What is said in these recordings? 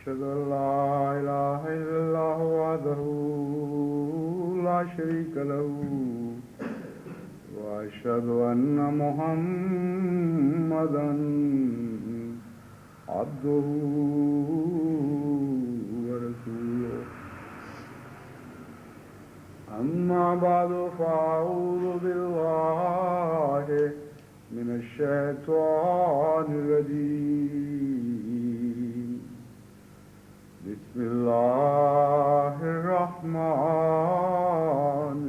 أشهد أن لا إله إلا الله وحده لا شريك له وأشهد أن محمدا عبده ورسوله أما بعد فأعوذ بالله من الشيطان الرجيم بسم الله الرحمن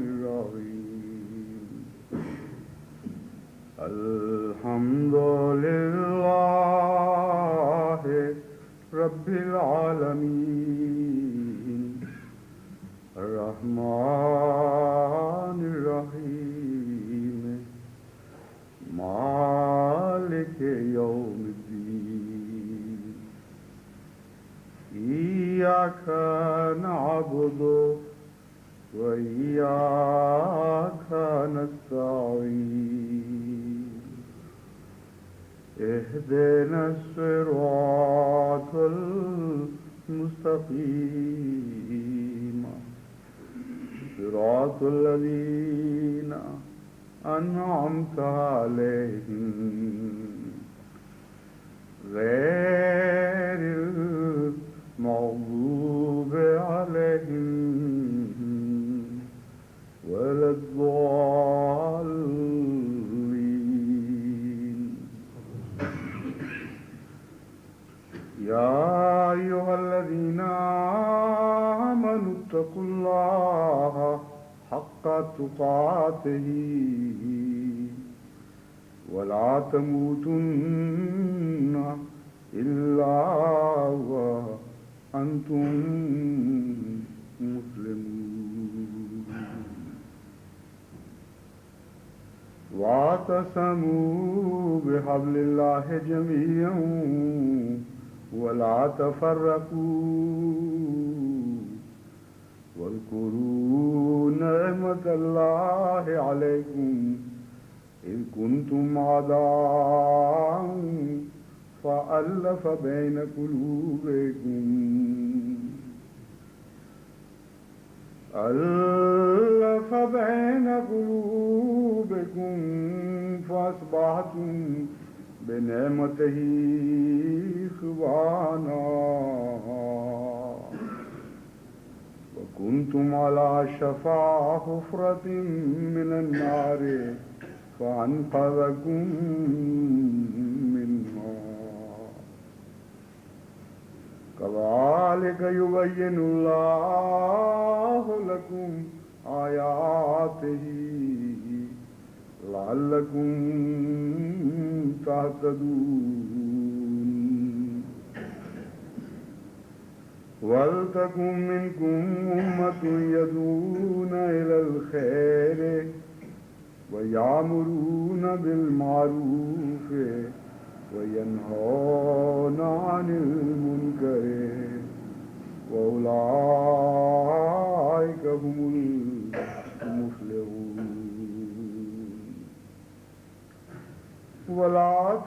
الرحيم الحمد لله رب العالمين الرحمن الرحيم مالك يوم الدين إياك نعبد وإياك نستعين اهدنا الصراط المستقيم صراط الذين أنعمت عليهم غير المغضوب عليهم ولا الضالين يا أيها الذين آمنوا اتقوا الله حق تقاته ولا تموتن إلا وأنتم مسلمون واعتصموا بحبل الله جميعا ولا تفرقوا واذكروا نعمة الله عليكم إذ كنتم أعداء فألف بين قلوبكم فأصبحتم بنعمته إخوانا وكنتم على شفا حفرة من النار فأنقذكم منها كذلك يبين الله لكم آياته لعلكم تهتدون ولتكن منكم أمة يدعون إلى الخير ويأمرون بالمعروف وينهون عن المنكر وأولئك هم المفلحون ولا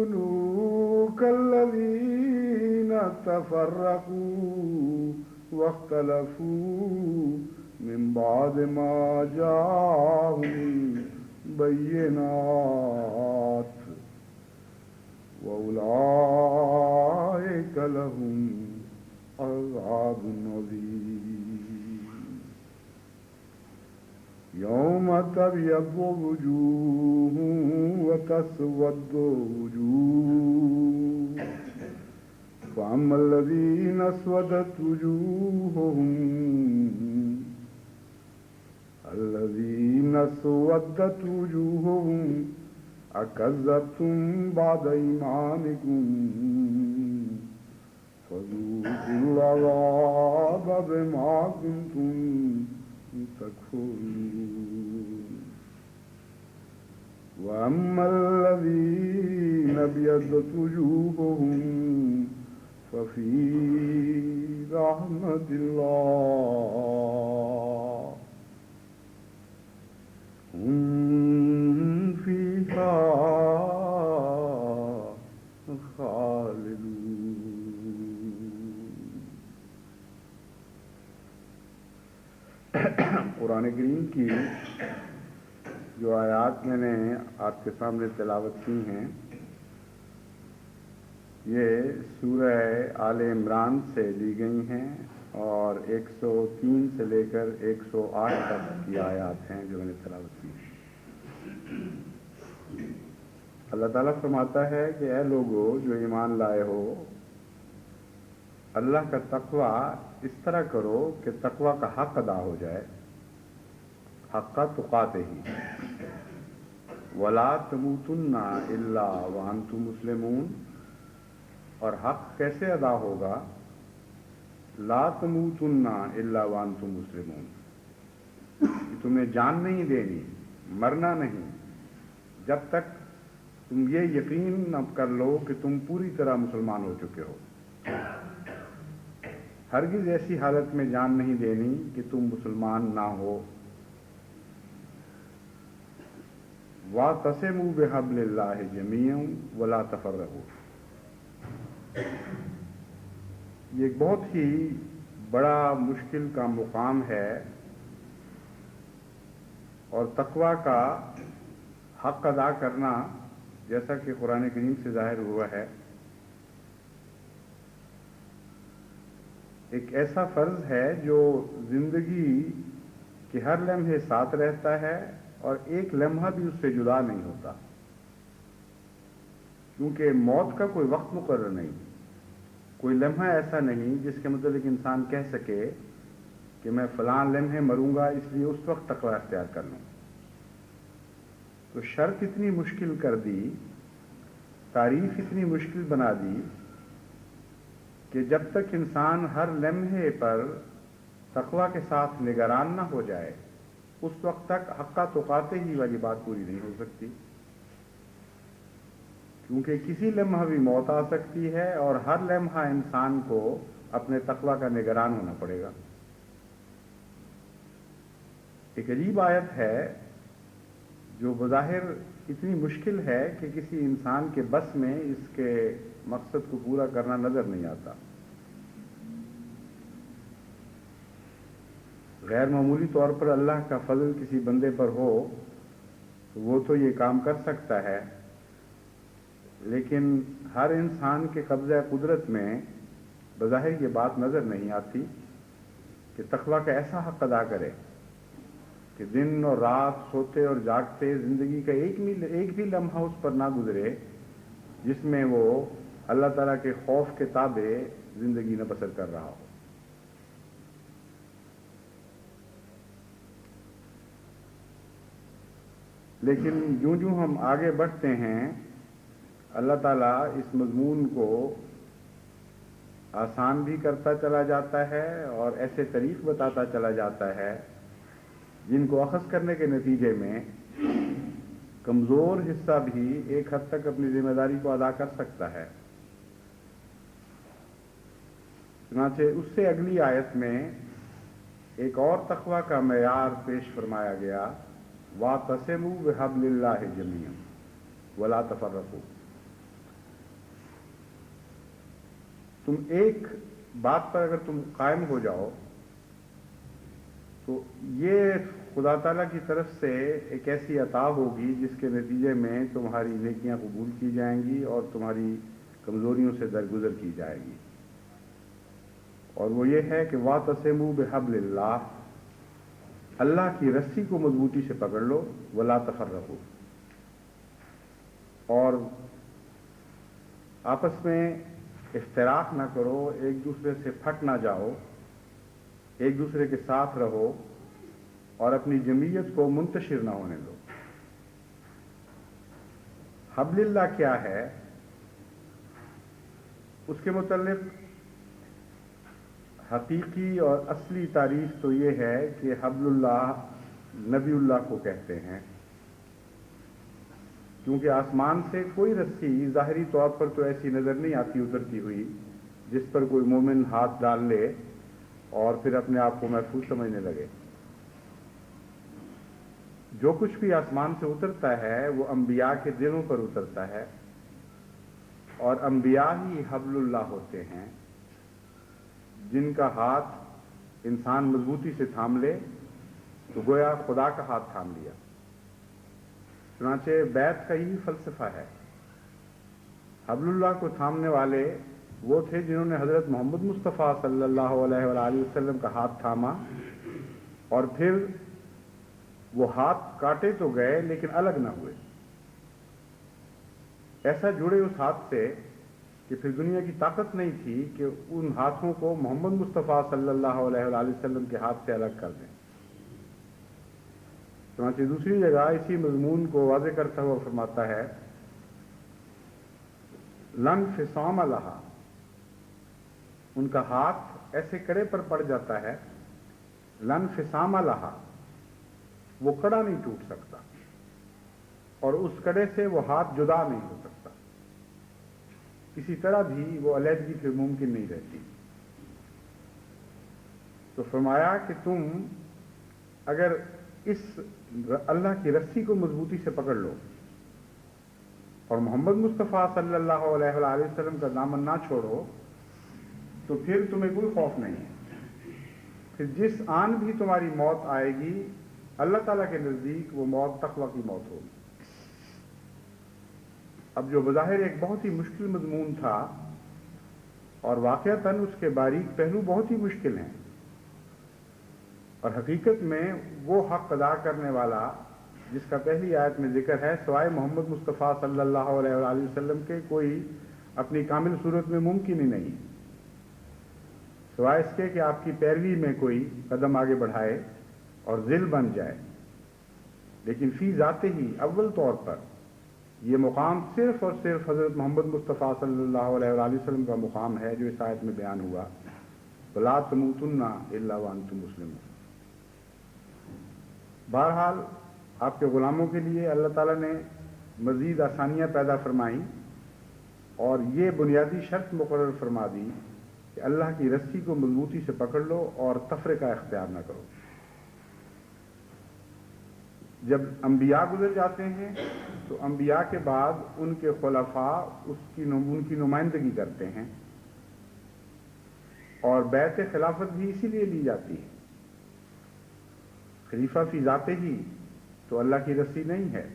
تكونوا كالذين تفرقوا واختلفوا من بعد ما جاءهم البينات وأولئك لهم عذاب عظيم يوم تبيض وجوه وتسود وجوه فأما الذين اسودت وجوههم أكذبتم بعد إيمانكم فذوقوا العذاب بما كنتم تكفرون وأما الذين ابيضت وجوههم ففي رحمة الله هم فيها خالدون قرآن کریم کی جو آیات میں نے آپ کے سامنے تلاوت کی ہیں یہ سورہ آل عمران سے لی گئی ہیں اور 103 سے لے کر 108 تک کی آیات ہیں جو میں نے تلاوت کی. اللہ تعالیٰ فرماتا ہے کہ اے لوگو جو ایمان لائے ہو، اللہ کا تقوی اس طرح کرو کہ تقوی کا حق ادا ہو جائے، حق تقاتہ ہی، ولا تموتن الا وانتم مسلمون. اور حق کیسے ادا ہوگا؟ لا تموتن الا وانتم مسلمون، کہ تمہیں جان نہیں دینی، مرنا نہیں جب تک تم یہ یقین نہ کر لو کہ تم پوری طرح مسلمان ہو چکے ہو. ہرگز ایسی حالت میں جان نہیں دینی کہ تم مسلمان نہ ہو. وَاعْتَصِمُوا بِحَبْلِ اللَّهِ جَمِيعًا وَلَا تَفَرَّقُوا. یہ ایک بہت ہی بڑا مشکل کا مقام ہے اور تقوی کا حق ادا کرنا، جیسا کہ قرآن کریم سے ظاہر ہوا ہے، ایک ایسا فرض ہے جو زندگی کے ہر لمحے ساتھ رہتا ہے اور ایک لمحہ بھی اس سے جدا نہیں ہوتا، کیونکہ موت کا کوئی وقت مقرر نہیں، کوئی لمحہ ایسا نہیں جس کے متعلق انسان کہہ سکے کہ میں فلاں لمحے مروں گا اس لیے اس وقت تقوی اختیار کر لوں. تو شرط اتنی مشکل کر دی، تعریف اتنی مشکل بنا دی کہ جب تک انسان ہر لمحے پر تقوی کے ساتھ نگران نہ ہو جائے اس وقت تک حق تقاتہ ہی والی بات پوری نہیں ہو سکتی، کیونکہ کسی لمحہ بھی موت آ سکتی ہے اور ہر لمحہ انسان کو اپنے تقوی کا نگران ہونا پڑے گا. ایک عجیب آیت ہے جو بظاہر اتنی مشکل ہے کہ کسی انسان کے بس میں اس کے مقصد کو پورا کرنا نظر نہیں آتا. غیر معمولی طور پر اللہ کا فضل کسی بندے پر ہو تو وہ تو یہ کام کر سکتا ہے، لیکن ہر انسان کے قبضہ قدرت میں بظاہر یہ بات نظر نہیں آتی کہ تقوی کا ایسا حق ادا کرے کہ دن اور رات سوتے اور جاگتے زندگی کا ایک بھی لمحہ اس پر نہ گزرے جس میں وہ اللہ تعالیٰ کے خوف کے تابع زندگی نہ بسر کر رہا ہو. لیکن جوں جوں ہم آگے بڑھتے ہیں اللہ تعالیٰ اس مضمون کو آسان بھی کرتا چلا جاتا ہے اور ایسے طریق بتاتا چلا جاتا ہے جن کو اخذ کرنے کے نتیجے میں کمزور حصہ بھی ایک حد تک اپنی ذمہ داری کو ادا کر سکتا ہے. چنانچہ اس سے اگلی آیت میں ایک اور تقوی کا معیار پیش فرمایا گیا، وَاعْتَصِمُوا بِحَبْلِ اللَّهِ جَمِيعًا وَلَا تَفَرَّقُوا. تم ایک بات پر اگر تم قائم ہو جاؤ تو یہ خدا تعالیٰ کی طرف سے ایک ایسی عطا ہوگی جس کے نتیجے میں تمہاری نیکیاں قبول کی جائیں گی اور تمہاری کمزوریوں سے درگزر کی جائے گی. اور وہ یہ ہے کہ وَاعْتَصِمُوا بِحَبْلِ اللَّهِ، اللہ کی رسی کو مضبوطی سے پکڑ لو، وَلَا تَفَرَّقُوا، اور آپس میں افتراق نہ کرو، ایک دوسرے سے پھٹ نہ جاؤ، ایک دوسرے کے ساتھ رہو اور اپنی جمعیت کو منتشر نہ ہونے دو. حبل اللہ کیا ہے؟ اس کے متعلق حقیقی اور اصلی تعریف تو یہ ہے کہ حبل اللہ نبی اللہ کو کہتے ہیں، کیونکہ آسمان سے کوئی رسی ظاہری طور پر تو ایسی نظر نہیں آتی اترتی ہوئی جس پر کوئی مومن ہاتھ ڈال لے اور پھر اپنے آپ کو محفوظ سمجھنے لگے. جو کچھ بھی آسمان سے اترتا ہے وہ انبیاء کے دلوں پر اترتا ہے، اور انبیاء ہی حبل اللہ ہوتے ہیں جن کا ہاتھ انسان مضبوطی سے تھام لے تو گویا خدا کا ہاتھ تھام لیا۔ چنانچہ بیعت کا یہی فلسفہ ہے۔ حبل اللہ کو تھامنے والے وہ تھے جنہوں نے حضرت محمد مصطفیٰ صلی اللہ علیہ وآلہ وسلم کا ہاتھ تھاما، اور پھر وہ ہاتھ کاٹے تو گئے لیکن الگ نہ ہوئے، ایسا جڑے اس ہاتھ سے کہ پھر دنیا کی طاقت نہیں تھی کہ ان ہاتھوں کو محمد مصطفیٰ صلی اللہ علیہ وآلہ وسلم کے ہاتھ سے الگ کر دیں۔ چنانچہ دوسری جگہ اسی مضمون کو واضح کرتا ہوا فرماتا ہے، لن فصام لہا، ان کا ہاتھ ایسے کڑے پر پڑ جاتا ہے، لن فصام لہا، وہ کڑا نہیں ٹوٹ سکتا، اور اس کڑے سے وہ ہاتھ جدا نہیں ہو سکتا، کسی طرح بھی وہ علیحدگی پھر ممکن نہیں رہتی۔ تو فرمایا کہ تم اگر اس اللہ کی رسی کو مضبوطی سے پکڑ لو اور محمد مصطفیٰ صلی اللہ علیہ وآلہ وسلم کا دامن نہ چھوڑو، تو پھر تمہیں کوئی خوف نہیں ہے۔ پھر جس آن بھی تمہاری موت آئے گی، اللہ تعالیٰ کے نزدیک وہ موت تقویٰ کی موت ہوگی۔ اب جو بظاہر ایک بہت ہی مشکل مضمون تھا، اور واقعتاً اس کے باریک پہلو بہت ہی مشکل ہیں، اور حقیقت میں وہ حق ادا کرنے والا جس کا پہلی آیت میں ذکر ہے، سوائے محمد مصطفیٰ صلی اللہ علیہ وآلہ وسلم کے کوئی اپنی کامل صورت میں ممکن ہی نہیں، سوائے اس کے کہ آپ کی پیروی میں کوئی قدم آگے بڑھائے اور ذل بن جائے۔ لیکن فی ذاتے ہی اول طور پر یہ مقام صرف اور صرف حضرت محمد مصطفیٰ صلی اللہ علیہ وآلہ وسلم کا مقام ہے، جو اس آیت میں بیان ہوا، وَلَا تَمُوتُنَّ إِلَّا وَأَنْتُمْ مُسْلِمُونَ۔ بہرحال آپ کے غلاموں کے لیے اللہ تعالیٰ نے مزید آسانیاں پیدا فرمائیں، اور یہ بنیادی شرط مقرر فرما دی کہ اللہ کی رسی کو مضبوطی سے پکڑ لو اور تفرقہ اختیار نہ کرو۔ جب انبیاء گزر جاتے ہیں تو انبیاء کے بعد ان کے خلفاء ان کی نمائندگی کرتے ہیں، اور بیعت خلافت بھی اسی لیے لی جاتی ہے۔ خلیفہ فی ذاتے ہی تو اللہ کی رسی نہیں ہے،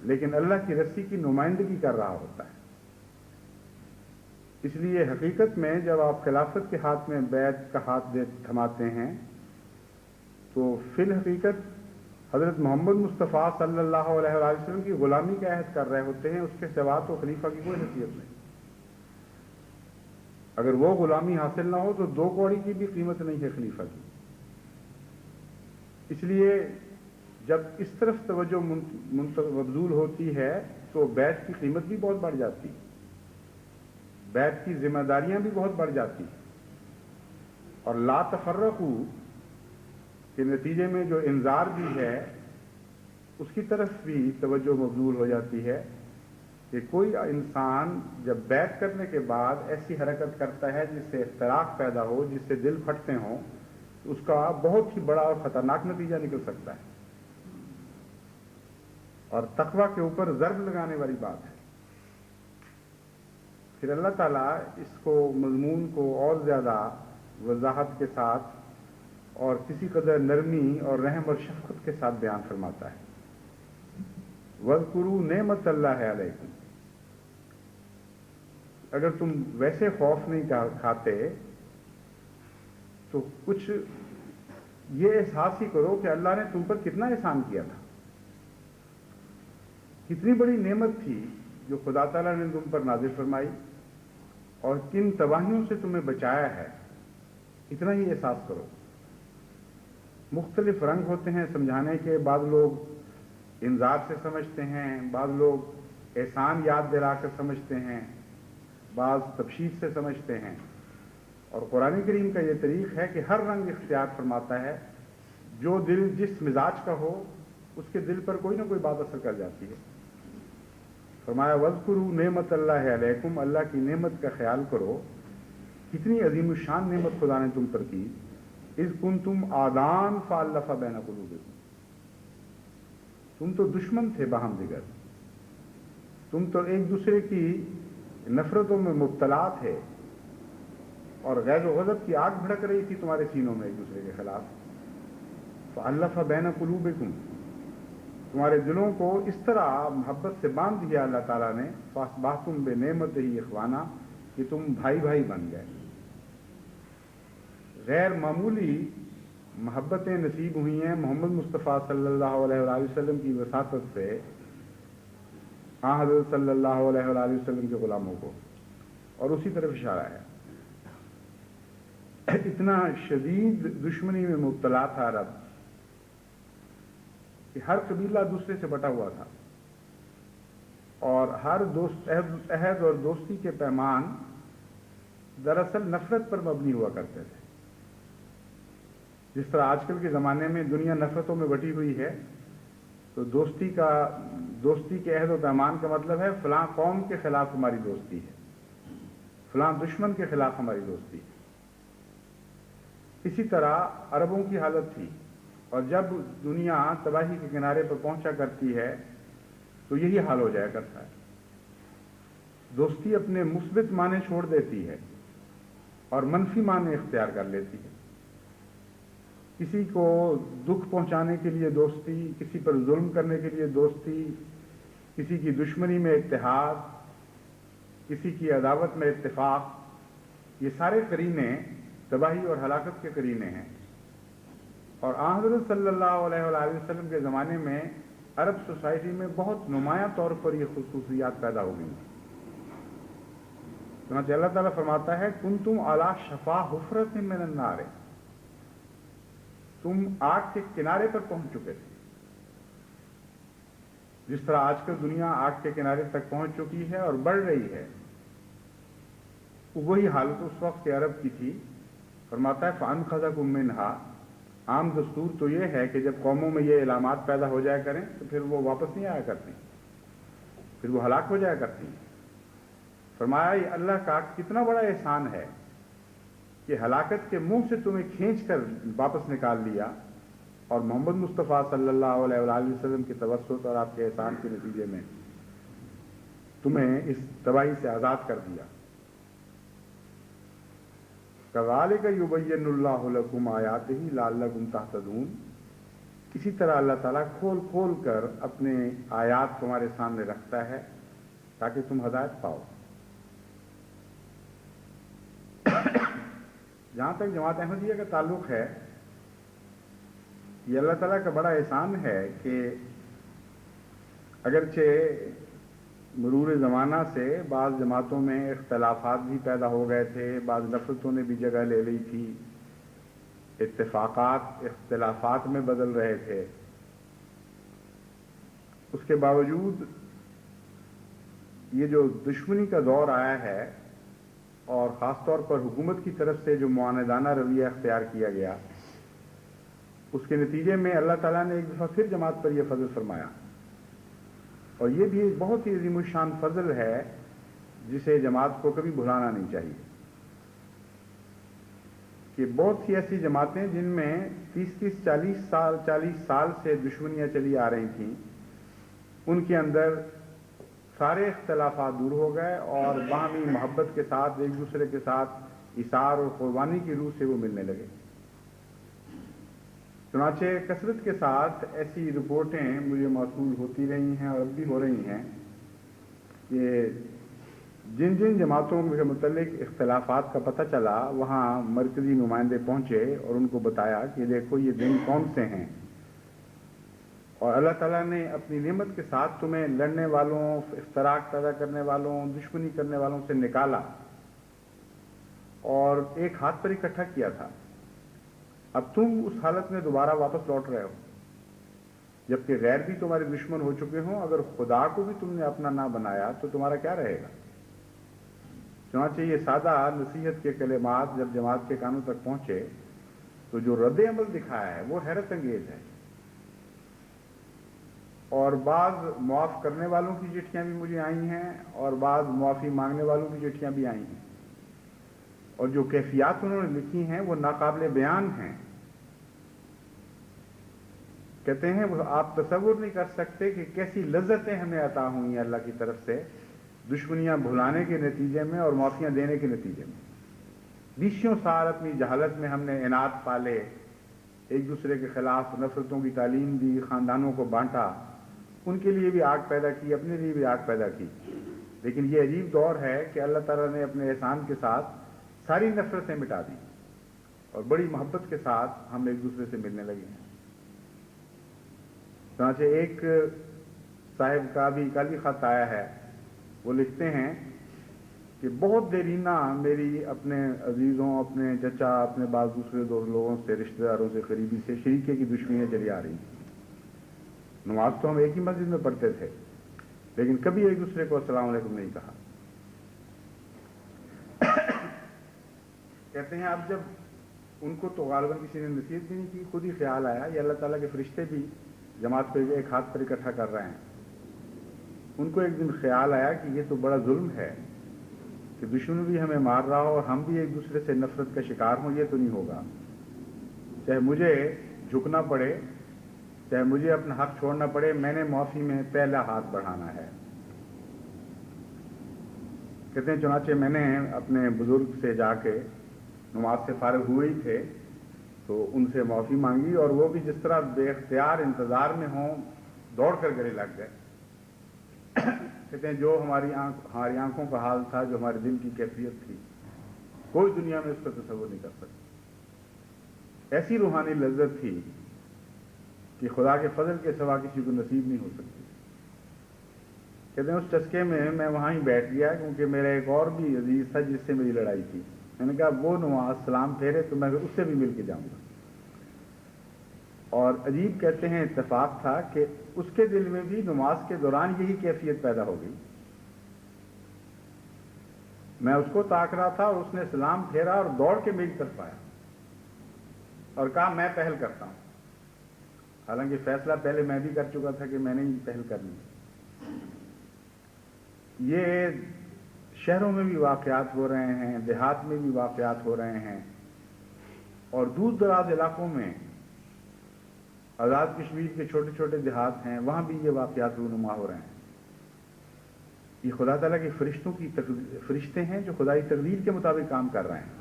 لیکن اللہ کی رسی کی نمائندگی کر رہا ہوتا ہے۔ اس لیے حقیقت میں جب آپ خلافت کے ہاتھ میں بیعت کا ہاتھ تھماتے ہیں، تو فی الحقیقت حضرت محمد مصطفیٰ صلی اللہ علیہ وآلہ وسلم کی غلامی کا عہد کر رہے ہوتے ہیں، اس کے سوا تو خلیفہ کی کوئی حیثیت نہیں۔ اگر وہ غلامی حاصل نہ ہو تو دو کوڑی کی بھی قیمت نہیں ہے خلیفہ کی۔ اس لیے جب اس طرف توجہ مبذول ہوتی ہے تو بیعت کی قیمت بھی بہت بڑھ جاتی، بیعت کی ذمہ داریاں بھی بہت بڑھ جاتی، اور لا تفرقوا کے نتیجے میں جو انذار بھی ہے اس کی طرف بھی توجہ مبذول ہو جاتی ہے کہ کوئی انسان جب بیعت کرنے کے بعد ایسی حرکت کرتا ہے جس سے اختلاف پیدا ہو، جس سے دل پھٹتے ہوں، تو اس کا بہت ہی بڑا اور خطرناک نتیجہ نکل سکتا ہے، اور تقویٰ کے اوپر ضرب لگانے والی بات ہے۔ پھر اللہ تعالیٰ اس کو مضمون کو اور زیادہ وضاحت کے ساتھ اور کسی قدر نرمی اور رحم اور شفقت کے ساتھ بیان فرماتا ہے، وَاذْكُرُوا نِعْمَتَ اللَّهِ عَلَيْكُمْ۔ اگر تم ویسے خوف نہیں کھاتے تو کچھ یہ احساس ہی کرو کہ اللہ نے تم پر کتنا احسان کیا تھا، کتنی بڑی نعمت تھی جو خدا تعالیٰ نے تم پر نازل فرمائی، اور کن تباہیوں سے تمہیں بچایا ہے، اتنا ہی احساس کرو۔ مختلف رنگ ہوتے ہیں سمجھانے کے، بعض لوگ انذار سے سمجھتے ہیں، بعض لوگ احسان یاد دلا کر سمجھتے ہیں، بعض تبشیر سے سمجھتے ہیں، اور قرآن کریم کا یہ طریق ہے کہ ہر رنگ اختیار فرماتا ہے، جو دل جس مزاج کا ہو اس کے دل پر کوئی نہ کوئی بات اثر کر جاتی ہے۔ فرمایا وَاذْكُرُوا نِعْمَتَ اللَّهِ عَلَيْكُمْ، اللہ کی نعمت کا خیال کرو، کتنی عظیم الشان نعمت خدا نے تم پر کی، اذ کنتم اعداء فالف بین قلوبکم، تم تو دشمن تھے باہم دیگر، تم تو ایک دوسرے کی نفرتوں میں مبتلا تھے، اور غیظ و غضب کی آگ بھڑک رہی تھی تمہارے سینوں میں ایک دوسرے کے خلاف، فَأَلَّفَ بَيْنَ قُلُوبِكُمْ، تمہارے دلوں کو اس طرح محبت سے باندھ دیا اللہ تعالیٰ نے، فَأَصْبَحْتُمْ بِنِعْمَتِهِ إِخْوَانًا، کہ تم بھائی بھائی بن گئے. غیر معمولی محبتیں نصیب ہوئی ہیں محمد مصطفیٰ صلی اللہ علیہ وآلہ وسلم کی وساطت سے حضرت صلی اللہ علیہ وآلہ وسلم کے غلاموں کو، اور اسی طرف اشارہ ہے. اتنا شدید دشمنی میں مبتلا تھا عرب کہ ہر قبیلہ دوسرے سے بٹا ہوا تھا، اور ہر عہد اور دوستی کے پیمان دراصل نفرت پر مبنی ہوا کرتے تھے. جس طرح آج کل کے زمانے میں دنیا نفرتوں میں بٹی ہوئی ہے، تو دوستی کے عہد و پیمان کا مطلب ہے فلاں قوم کے خلاف ہماری دوستی ہے، فلاں دشمن کے خلاف ہماری دوستی ہے. اسی طرح عربوں کی حالت تھی، اور جب دنیا تباہی کے کنارے پر پہنچا کرتی ہے تو یہی حال ہو جایا کرتا ہے. دوستی اپنے مثبت معنی چھوڑ دیتی ہے اور منفی معنی اختیار کر لیتی ہے. کسی کو دکھ پہنچانے کے لیے دوستی، کسی پر ظلم کرنے کے لیے دوستی، کسی کی دشمنی میں اتحاد، کسی کی عداوت میں اتفاق، یہ سارے قرینے تباہی اور ہلاکت کے قرینے ہیں. اور حضرت صلی اللہ علیہ وآلہ وسلم کے زمانے میں عرب سوسائٹی میں بہت نمایاں طور پر یہ خصوصیات پیدا ہو گئی. چنانچہ اللہ تعالیٰ فرماتا ہے کنتم علی شفا حفرۃ من النار، تم آگ کے کنارے پر پہنچ چکے تھے. جس طرح آج کل دنیا آگ کے کنارے تک پہنچ چکی ہے اور بڑھ رہی ہے، وہی حالت اس وقت کے عرب کی تھی. فرماتا ہے فَأَنْقَذَكُم مِّنْهَا، عام دستور تو یہ ہے کہ جب قوموں میں یہ علامات پیدا ہو جایا کریں تو پھر وہ واپس نہیں آیا کرتی، پھر وہ ہلاک ہو جایا کرتی. فرمایا یہ اللہ کا کتنا بڑا احسان ہے کہ ہلاکت کے منہ سے تمہیں کھینچ کر واپس نکال لیا، اور محمد مصطفیٰ صلی اللہ علیہ وآلہ وسلم کے توسط اور آپ کے احسان کے نتیجے میں تمہیں اس تباہی سے آزاد کر دیا. کذالک یبین اللہ لکم آیاتہ لعلکم تہتدون، اسی طرح اللہ تعالیٰ کھول کھول کر اپنے آیات تمہارے سامنے رکھتا ہے تاکہ تم ہدایت پاؤ. جہاں تک جماعت احمدیہ کا تعلق ہے، یہ اللہ تعالیٰ کا بڑا احسان ہے کہ اگرچہ مرور زمانہ سے بعض جماعتوں میں اختلافات بھی پیدا ہو گئے تھے، بعض نفرتوں نے بھی جگہ لے لی تھی، اتفاقات اختلافات میں بدل رہے تھے، اس کے باوجود یہ جو دشمنی کا دور آیا ہے اور خاص طور پر حکومت کی طرف سے جو معاندانہ رویہ اختیار کیا گیا، اس کے نتیجے میں اللہ تعالیٰ نے ایک دفعہ پھر جماعت پر یہ فضل فرمایا. اور یہ بھی ایک بہت ہی عظیم الشان فضل ہے جسے جماعت کو کبھی بھلانا نہیں چاہیے. کہ بہت سی ایسی جماعتیں جن میں 30-40 سال سے دشمنیاں چلی آ رہی تھیں، ان کے اندر سارے اختلافات دور ہو گئے اور باہمی محبت کے ساتھ ایک دوسرے کے ساتھ ایثار اور قربانی کی روح سے وہ ملنے لگے. چنانچہ کثرت کے ساتھ ایسی رپورٹیں مجھے موصول ہوتی رہی ہیں اور اب بھی ہو رہی ہیں کہ جن جن جماعتوں کے متعلق اختلافات کا پتہ چلا، وہاں مرکزی نمائندے پہنچے اور ان کو بتایا کہ دیکھو یہ دن کون سے ہیں، اور اللہ تعالیٰ نے اپنی نعمت کے ساتھ تمہیں لڑنے والوں، افتراق پیدا کرنے والوں، دشمنی کرنے والوں سے نکالا اور ایک ہاتھ پر اکٹھا کیا تھا. اب تم اس حالت میں دوبارہ واپس لوٹ رہے ہو، جبکہ غیر بھی تمہارے دشمن ہو چکے ہوں. اگر خدا کو بھی تم نے اپنا نہ بنایا تو تمہارا کیا رہے گا؟ چنانچہ یہ سادہ نصیحت کے کلمات جب جماعت کے کانوں تک پہنچے تو جو رد عمل دکھایا ہے وہ حیرت انگیز ہے. اور بعض معاف کرنے والوں کی چٹھیاں بھی مجھے آئی ہیں اور بعض معافی مانگنے والوں کی چٹھیاں بھی آئی ہیں، اور جو کیفیات انہوں نے لکھی ہیں وہ ناقابل بیان ہیں. کہتے ہیں وہ آپ تصور نہیں کر سکتے کہ کیسی لذتیں ہمیں عطا ہوئی ہیں اللہ کی طرف سے دشمنیاں بھلانے کے نتیجے میں اور معافیاں دینے کے نتیجے میں. 20 سال اپنی جہالت میں ہم نے عناد پالے، ایک دوسرے کے خلاف نفرتوں کی تعلیم دی، خاندانوں کو بانٹا، ان کے لیے بھی آگ پیدا کی، اپنے لیے بھی آگ پیدا کی. لیکن یہ عجیب دور ہے کہ اللہ تعالیٰ نے اپنے احسان کے ساتھ ساری نفرتیں مٹا دی اور بڑی محبت کے ساتھ ہم ایک دوسرے سے ملنے لگے ہیں. چنانچہ ایک صاحب کا بھی کالی خط آیا ہے، وہ لکھتے ہیں کہ بہت دیرینہ میری اپنے عزیزوں، اپنے چچا، اپنے بعض دوسرے لوگوں سے، رشتہ داروں سے، قریبی سے شریکے کی دشمنیاں چلی آ رہی ہیں. نماز تو ہم ایک ہی مسجد میں پڑھتے تھے، لیکن کبھی ایک دوسرے کو السلام علیکم نہیں کہا. کہتے ہیں اب جب ان کو تو غالباً کسی نے نصیحت بھی نہیں کی، خود ہی خیال آیا یہ اللہ تعالیٰ کے فرشتے بھی جماعت پہ ایک ہاتھ پر اکٹھا کر رہے ہیں. ان کو ایک دن خیال آیا کہ یہ تو بڑا ظلم ہے کہ دشمن بھی ہمیں مار رہا ہو اور ہم بھی ایک دوسرے سے نفرت کا شکار ہوں. یہ تو نہیں ہوگا، چاہے مجھے جھکنا پڑے، چاہے مجھے اپنا حق چھوڑنا پڑے، میں نے معافی میں پہلا ہاتھ بڑھانا ہے. کہتے ہیں چنانچہ میں نے اپنے بزرگ سے جا کے نماز سے فارغ ہوئے ہی تھے تو ان سے معافی مانگی، اور وہ بھی جس طرح بے اختیار انتظار میں ہوں دوڑ کر گلے لگ گئے. کہتے ہیں جو ہماری آنکھوں کا حال تھا، جو ہمارے دل کی کیفیت تھی، کوئی دنیا میں اس کا تصور نہیں کر سکتی. ایسی روحانی لذت تھی کہ خدا کے فضل کے سوا کسی کو نصیب نہیں ہو سکتی. کہتے ہیں اس چسکے میں وہاں ہی بیٹھ گیا، کیونکہ میرا ایک اور بھی عزیز تھا جس سے میری لڑائی تھی. میں نے کہا وہ نماز سلام پھیرے تو میں اس سے بھی مل کے جاؤں گا. اور عجیب کہتے ہیں اتفاق تھا کہ اس کے دل میں بھی نماز کے دوران یہی کیفیت پیدا ہو گئی. میں اس کو تاک رہا تھا اور اس نے سلام پھیرا اور دوڑ کے میری طرف آیا اور کہا میں پہل کرتا ہوں. حالانکہ فیصلہ پہلے میں بھی کر چکا تھا کہ میں نے ہی پہل کرنی. یہ شہروں میں بھی واقعات ہو رہے ہیں، دیہات میں بھی واقعات ہو رہے ہیں، اور دور دراز علاقوں میں آزاد کشمیر کے چھوٹے چھوٹے دیہات ہیں، وہاں بھی یہ واقعات رونما ہو رہے ہیں. یہ خدا تعالیٰ کے فرشتے ہیں جو خدائی تقدیر کے مطابق کام کر رہے ہیں.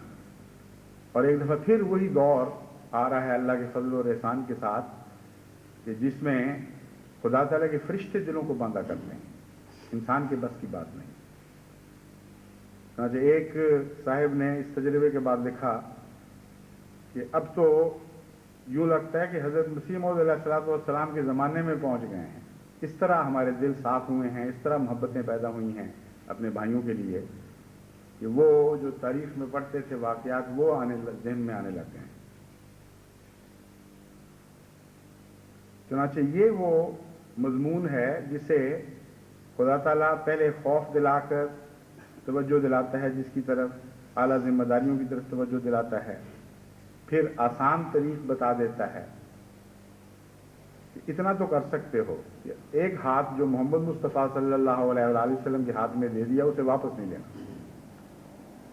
اور ایک دفعہ پھر وہی دور آ رہا ہے اللہ کے فضل اور احسان کے ساتھ کہ جس میں خدا تعالیٰ کے فرشتے دلوں کو باندھا کرتے ہیں، انسان کے بس کی بات نہیں. ایک صاحب نے اس تجربے کے بعد لکھا کہ اب تو یوں لگتا ہے کہ حضرت مسیح موعود علیہ السلام کے زمانے میں پہنچ گئے ہیں. اس طرح ہمارے دل صاف ہوئے ہیں، اس طرح محبتیں پیدا ہوئی ہیں اپنے بھائیوں کے لیے کہ وہ جو تاریخ میں پڑھتے تھے واقعات وہ ذہن میں آنے لگ گئے ہیں. چنانچہ یہ وہ مضمون ہے جسے خدا تعالیٰ پہلے خوف دلا کر توجہ دلاتا ہے، جس کی طرف اعلیٰ ذمہ داریوں کی طرف توجہ دلاتا ہے، پھر آسان طریق بتا دیتا ہے کہ اتنا تو کر سکتے ہو کہ ایک ہاتھ جو محمد مصطفیٰ صلی اللہ علیہ وآلہ وسلم کے ہاتھ میں دے دیا اسے واپس نہیں لینا.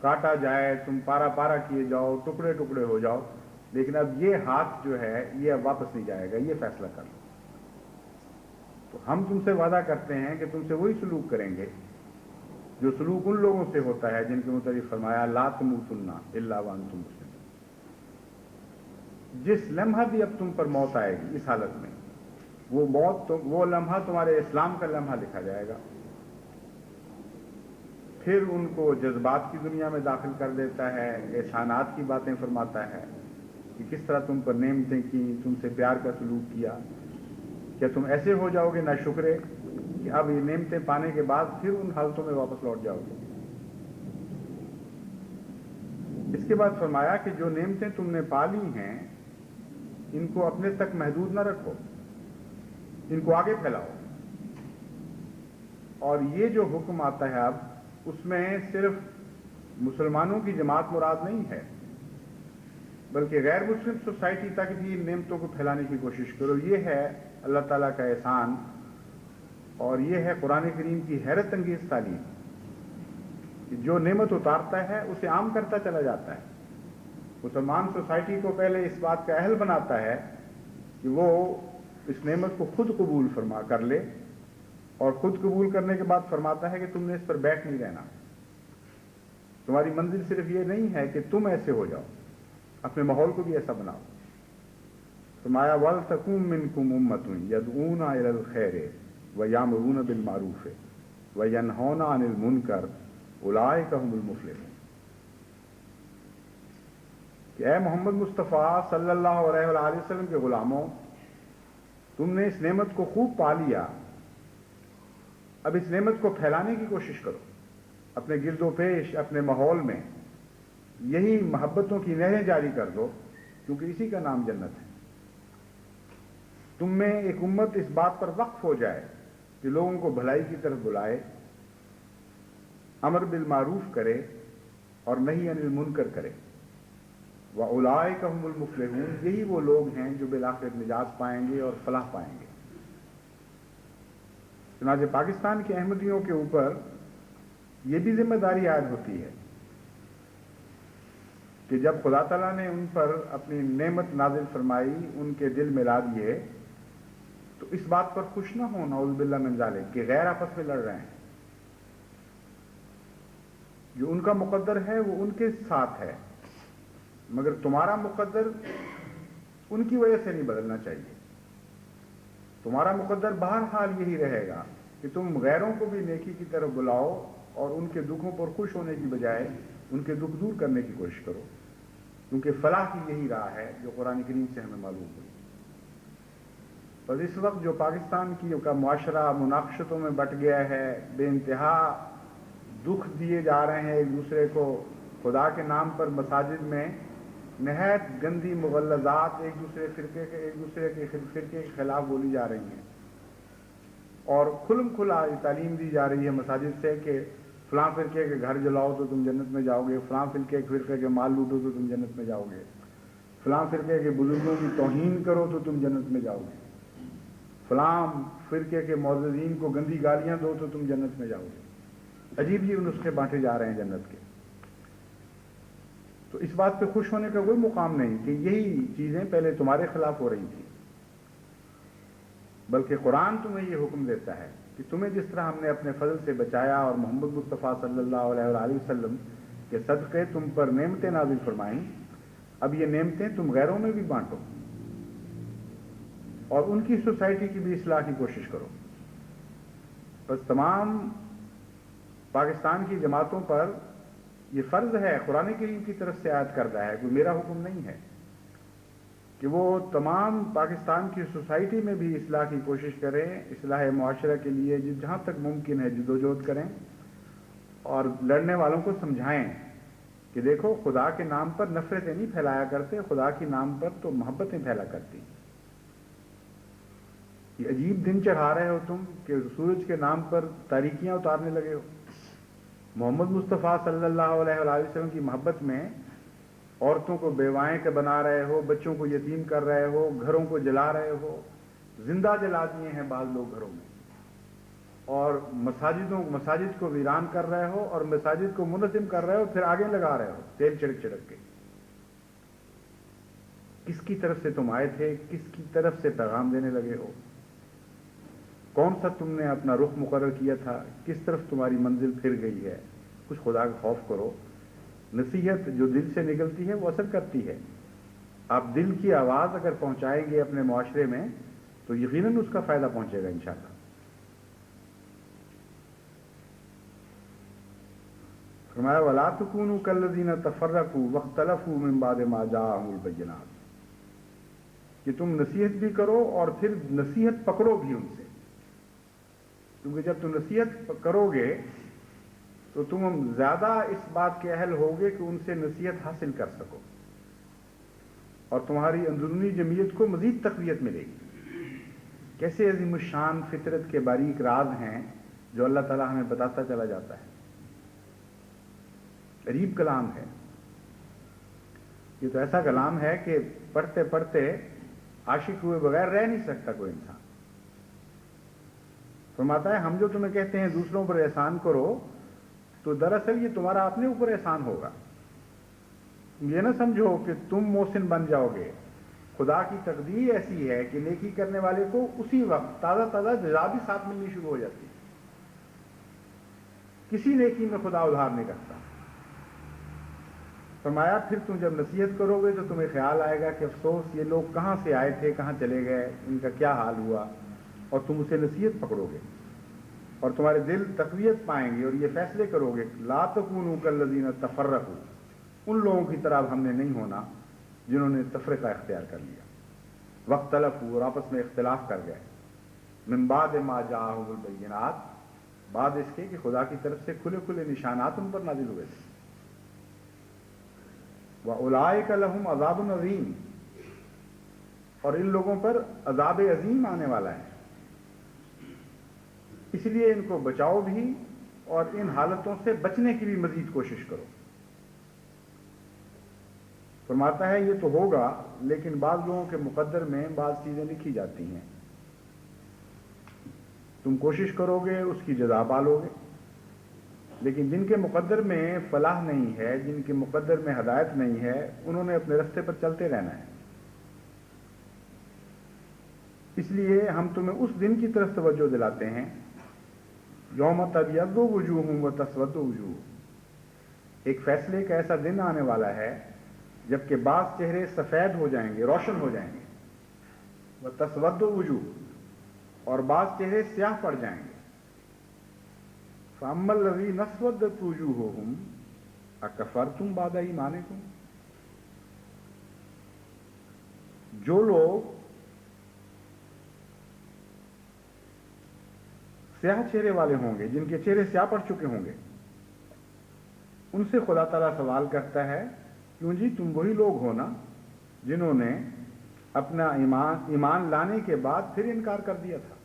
کاٹا جائے، تم پارا پارا کیے جاؤ، ٹکڑے ٹکڑے ہو جاؤ، لیکن اب یہ ہاتھ جو ہے یہ اب واپس نہیں جائے گا، یہ فیصلہ کر لو. تو ہم تم سے وعدہ کرتے ہیں کہ تم سے وہی سلوک کریں گے جو سلوک ان لوگوں سے ہوتا ہے جن کے متعلق فرمایا لا تموتن الا وانتم مسلمون. جس لمحہ بھی اب تم پر موت آئے گی اس حالت میں، وہ لمحہ تمہارے اسلام کا لمحہ لکھا جائے گا. پھر ان کو جذبات کی دنیا میں داخل کر دیتا ہے، احسانات کی باتیں فرماتا ہے کہ کس طرح تم پر نعمتیں کی، تم سے پیار کا سلوک کیا. کیا تم ایسے ہو جاؤ گے ناشکرے کہ اب یہ نعمتیں پانے کے بعد پھر ان حالتوں میں واپس لوٹ جاؤ گے؟ اس کے بعد فرمایا کہ جو نعمتیں تم نے پا لی ہیں ان کو اپنے تک محدود نہ رکھو، ان کو آگے پھیلاؤ. اور یہ جو حکم آتا ہے اب اس میں صرف مسلمانوں کی جماعت مراد نہیں ہے، بلکہ غیر مسلم سوسائٹی تک بھی ان نعمتوں کو پھیلانے کی کوشش کرو. یہ ہے اللہ تعالیٰ کا احسان، اور یہ ہے قرآن کریم کی حیرت انگیز تعلیم کہ جو نعمت اتارتا ہے اسے عام کرتا چلا جاتا ہے. مسلمان سوسائٹی کو پہلے اس بات کا اہل بناتا ہے کہ وہ اس نعمت کو خود قبول فرما کر لے، اور خود قبول کرنے کے بعد فرماتا ہے کہ تم نے اس پر بیٹھ نہیں رہنا. تمہاری منزل صرف یہ نہیں ہے کہ تم ایسے ہو جاؤ، اپنے ماحول کو بھی ایسا بناؤ. فرمایا وَلْتَكُن مِّنكُمْ أُمَّةٌ يَدْعُونَ إِلَى الْخَيْرِ وَيَأْمُرُونَ بِالْمَعْرُوفِ وَيَنْهَوْنَ عَنِ الْمُنكَرِ أُولَٰئِكَ هُمُ الْمُفْلِحُونَ کہ اے محمد مصطفیٰ صلی اللہ علیہ وآلہ وسلم کے غلاموں، تم نے اس نعمت کو خوب پا لیا، اب اس نعمت کو پھیلانے کی کوشش کرو اپنے گرد و پیش، اپنے ماحول میں یہی محبتوں کی نہریں جاری کر دو، کیونکہ اسی کا نام جنت ہے۔ تم میں ایک امت اس بات پر وقف ہو جائے کہ لوگوں کو بھلائی کی طرف بلائے، امر بالمعروف کرے اور نہی عن المنکر کرے، وَأُولَٰئِكَ هُمُ الْمُفْلِحُونَ، یہی وہ لوگ ہیں جو بالآخر نجات پائیں گے اور فلاح پائیں گے۔ چنانچہ پاکستان کے احمدیوں کے اوپر یہ بھی ذمہ داری عائد ہوتی ہے کہ جب خدا تعالیٰ نے ان پر اپنی نعمت نازل فرمائی، ان کے دل ملا دیے، تو اس بات پر خوش نہ ہو نعوذ باللہ من ذالک کہ غیر آپس میں لڑ رہے ہیں۔ جو ان کا مقدر ہے وہ ان کے ساتھ ہے، مگر تمہارا مقدر ان کی وجہ سے نہیں بدلنا چاہیے۔ تمہارا مقدر بہرحال یہی رہے گا کہ تم غیروں کو بھی نیکی کی طرف بلاؤ اور ان کے دکھوں پر خوش ہونے کی بجائے ان کے دکھ دور کرنے کی کوشش کرو، کیونکہ فلاح کی یہی راہ ہے جو قرآن کریم سے ہمیں معلوم ہوئی۔ اور اس وقت جو پاکستان کا معاشرہ مناقشتوں میں بٹ گیا ہے، بے انتہا دکھ دیے جا رہے ہیں ایک دوسرے کو، خدا کے نام پر مساجد میں نہایت گندی مغلظات ایک دوسرے کے فرقے کے خلاف بولی جا رہی ہیں، اور کھلم کھلا تعلیم دی جا رہی ہے مساجد سے کہ فلاں فرقے کے گھر جلاؤ تو تم جنت میں جاؤ گے، فلاں فرقے کے مال لوٹو تو تم جنت میں جاؤ گے، فلاں فرقے کے بزرگوں کی توہین کرو تو تم جنت میں جاؤ گے، فلاں فرقے کے معززین کو گندی گالیاں دو تو تم جنت میں جاؤ گے۔ عجیب جی نسخے بانٹے جا رہے ہیں جنت کے۔ تو اس بات پہ خوش ہونے کا کوئی مقام نہیں کہ یہی چیزیں پہلے تمہارے خلاف ہو رہی تھیں، بلکہ قرآن تمہیں یہ حکم دیتا ہے کہ تمہیں جس طرح ہم نے اپنے فضل سے بچایا اور محمد مصطفیٰ صلی اللہ علیہ وآلہ وسلم کے صدقے تم پر نعمتیں نازل فرمائیں، اب یہ نعمتیں تم غیروں میں بھی بانٹو اور ان کی سوسائٹی کی بھی اصلاح کی کوشش کرو۔ بس تمام پاکستان کی جماعتوں پر یہ فرض ہے، قرآن کریم کی طرف سے عائد کردہ ہے، کوئی میرا حکم نہیں ہے، کہ وہ تمام پاکستان کی سوسائٹی میں بھی اصلاح کی کوشش کریں، اصلاح معاشرہ کے لیے جہاں تک ممکن ہے جدوجہد کریں، اور لڑنے والوں کو سمجھائیں کہ دیکھو خدا کے نام پر نفرتیں نہیں پھیلایا کرتے، خدا کے نام پر تو محبتیں پھیلا کرتی۔ یہ عجیب دن چڑھا رہے ہو تم کہ سورج کے نام پر تاریکیاں اتارنے لگے ہو۔ محمد مصطفیٰ صلی اللہ علیہ وآلہ وسلم کی محبت میں عورتوں کو بیوائیں کے بنا رہے ہو، بچوں کو یتیم کر رہے ہو، گھروں کو جلا رہے ہو، زندہ جلا دیے ہیں بعض لوگ گھروں میں، اور مساجد کو ویران کر رہے ہو اور مساجد کو منظم کر رہے ہو، پھر آگے لگا رہے ہو تیل چھڑک چھڑک کے۔ کس کی طرف سے تم آئے تھے؟ کس کی طرف سے پیغام دینے لگے ہو؟ کون سا تم نے اپنا رخ مقرر کیا تھا؟ کس طرف تمہاری منزل پھر گئی ہے؟ کچھ خدا کا خوف کرو۔ نصیحت جو دل سے نکلتی ہے وہ اثر کرتی ہے۔ آپ دل کی آواز اگر پہنچائیں گے اپنے معاشرے میں تو یقیناً اس کا فائدہ پہنچے گا انشاءاللہ۔ فرمایا وَلَا تَكُونُوا كَالَّذِينَ تَفَرَّقُوا وَاخْتَلَفُوا مِن بَعْدِ مَا جَاءَهُمُ الْبَيِّنَاتُ، کہ تم نصیحت بھی کرو اور پھر نصیحت پکڑو بھی ان سے، کیونکہ جب تم نصیحت کرو گے تو تم زیادہ اس بات کے اہل ہوگے کہ ان سے نصیحت حاصل کر سکو، اور تمہاری اندرونی جمعیت کو مزید تقویت ملے گی۔ کیسے عظیم الشان فطرت کے باریک راز ہیں جو اللہ تعالیٰ ہمیں بتاتا چلا جاتا ہے۔ عجیب کلام ہے یہ، تو ایسا کلام ہے کہ پڑھتے پڑھتے عاشق ہوئے بغیر رہ نہیں سکتا کوئی انسان۔ فرماتا ہے ہم جو تمہیں کہتے ہیں دوسروں پر احسان کرو، تو دراصل یہ تمہارا اپنے اوپر احسان ہوگا۔ یہ نہ سمجھو کہ تم محسن بن جاؤ گے، خدا کی تقدیر ایسی ہے کہ نیکی کرنے والے کو اسی وقت تازہ تازہ جزا بھی ساتھ ملنی شروع ہو جاتی ہے۔ کسی نیکی میں خدا ادھار نہیں کرتا۔ فرمایا پھر تم جب نصیحت کرو گے تو تمہیں خیال آئے گا کہ افسوس یہ لوگ کہاں سے آئے تھے، کہاں چلے گئے، ان کا کیا حال ہوا، اور تم اسے نصیحت پکڑو گے اور تمہارے دل تقویت پائیں گے اور یہ فیصلے کرو گے لا تکونوا کالذین تفرقوا، ان لوگوں کی طرح ہم نے نہیں ہونا جنہوں نے تفرقہ اختیار کر لیا، واختلفوا، اور آپس میں اختلاف کر گئے، من بعد ما جاءہم البینات، بعد اس کے کہ خدا کی طرف سے کھلے کھلے نشانات ان پر نازل ہوئے تھے، وَأُولَٰئِکَ لَهُمْ عَذَابٌ عَظِیمٌ، اور ان لوگوں پر عذاب عظیم آنے والا ہے، اس لیے ان کو بچاؤ بھی اور ان حالتوں سے بچنے کی بھی مزید کوشش کرو۔ فرماتا ہے یہ تو ہوگا، لیکن بعض لوگوں کے مقدر میں بعض چیزیں لکھی جاتی ہیں، تم کوشش کرو گے اس کی جزا پالو گے، لیکن جن کے مقدر میں فلاح نہیں ہے، جن کے مقدر میں ہدایت نہیں ہے، انہوں نے اپنے رستے پر چلتے رہنا ہے۔ اس لیے ہم تمہیں اس دن کی طرف توجہ دلاتے ہیں، یوم تبیض وجوہ وتسود وجوہ، ایک فیصلے کا ایسا دن آنے والا ہے جبکہ بعض چہرے سفید ہو جائیں گے، روشن ہو جائیں گے، وتسود وجوہ، اور بعض چہرے سیاہ پڑ جائیں گے، فَأَمَّا الَّذِينَ اسْوَدَّتْ وُجُوهُهُمْ أَكَفَرْتُمْ بَعْدَ إِيمَانِكُمْ، جو لوگ سیاہ چہرے والے ہوں گے، جن کے چہرے سیاہ پڑ چکے ہوں گے، ان سے خدا تعالیٰ سوال کرتا ہے کیوں جی تم وہی لوگ ہو نا جنہوں نے اپنا ایمان لانے کے بعد پھر انکار کر دیا تھا،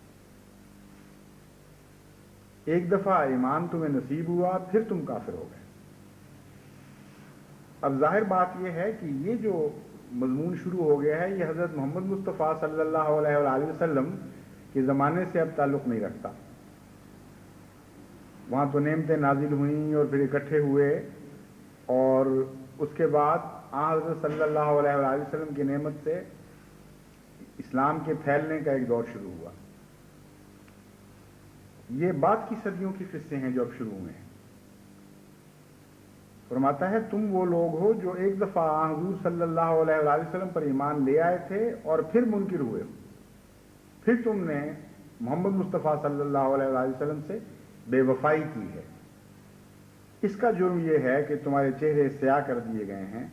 ایک دفعہ ایمان تمہیں نصیب ہوا پھر تم کافر ہو گئے۔ اب ظاہر بات یہ ہے کہ یہ جو مضمون شروع ہو گیا ہے یہ حضرت محمد مصطفیٰ صلی اللہ علیہ وآلہ وسلم کے زمانے سے اب تعلق نہیں رکھتا، وہاں تو نعمتیں نازل ہوئیں اور پھر اکٹھے ہوئے، اور اس کے بعد حضرت صلی اللہ علیہ وآلہ وسلم کی نعمت سے اسلام کے پھیلنے کا ایک دور شروع ہوا۔ یہ بعد کی صدیوں کی قصے ہیں جو اب شروع ہوئے ہیں۔ فرماتا ہے تم وہ لوگ ہو جو ایک دفعہ حضور صلی اللہ علیہ وآلہ وسلم پر ایمان لے آئے تھے اور پھر منکر ہوئے، پھر تم نے محمد مصطفیٰ صلی اللہ علیہ وآلہ وسلم سے بے وفائی کی ہے، اس کا جرم یہ ہے کہ تمہارے چہرے سیاہ کر دیے گئے ہیں،